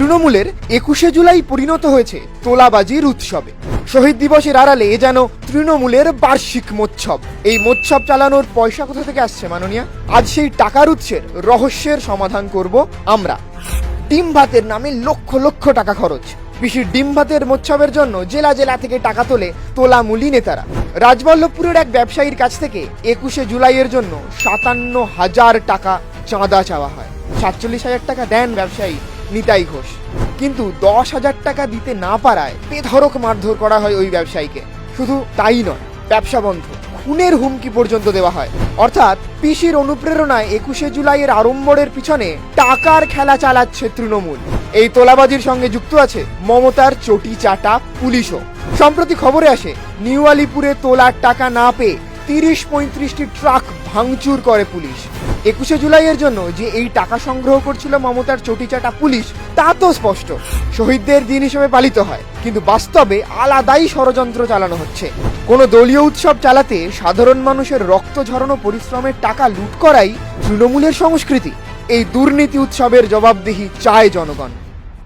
তৃণমূলের 21শে জুলাই পরিণত হয়েছে তোলাবাজির উৎসবে। শহীদ দিবসের আড়ালে এ যেন তৃণমূলের বার্ষিক মোৎসব। এই মোৎসব চালানোর পয়সা কোথা থেকে আসছে মাননীয়া? আজ সেই টাকার উৎসের রহস্যের সমাধান করব আমরা। ডিম ভাতের নামে লক্ষ লক্ষ টাকা খরচ। পিসির ডিম ভাতের মোৎসবের জন্য জেলা জেলা থেকে টাকা তোলে তোলামূলী নেতারা। রাজবল্লভপুরের এক ব্যবসায়ীর কাছ থেকে 21শে জুলাইয়ের জন্য 57,000 টাকা চাঁদা চাওয়া হয়। 47,000 টাকা দেন ব্যবসায়ী নিতাই ঘোষ, কিন্তু 10,000 টাকা দিতে না পারায় বেধড়ক মারধর করা হয় ওই ব্যবসায়ীকে। শুধু তাই নয়, ব্যবসা বন্ধ, খুনের হুমকি পর্যন্ত দেওয়া হয়। অর্থাৎ পিসির অনুপ্রেরণায় 21শে জুলাইয়ের আড়ম্বরের পিছনে টাকার খেলা চালাচ্ছে তৃণমূল। এই তোলাবাজির সঙ্গে যুক্ত আছে মমতার চটি চাটা পুলিশও। সম্প্রতি খবরে আসে নিউ আলিপুরে তোলার টাকা না পেয়ে 30-35টি ট্রাক ভাঙচুর করে পুলিশ। 21শে জুলাইয়ের জন্য যে এই টাকা সংগ্রহ করছিল মমতার চটিচাটা পুলিশ, তা তো স্পষ্ট শহীদদের দিন হিসেবে পালিত হয়, কিন্তু বাস্তবে আলাদাই ষড়যন্ত্র চালানো হচ্ছে। কোনো দলীয় উৎসব চালাতে সাধারণ মানুষের রক্ত ঝরানো পরিশ্রমের টাকা লুট করাই তৃণমূলের সংস্কৃতি। এই দুর্নীতি উৎসবের জবাবদিহি চায় জনগণ।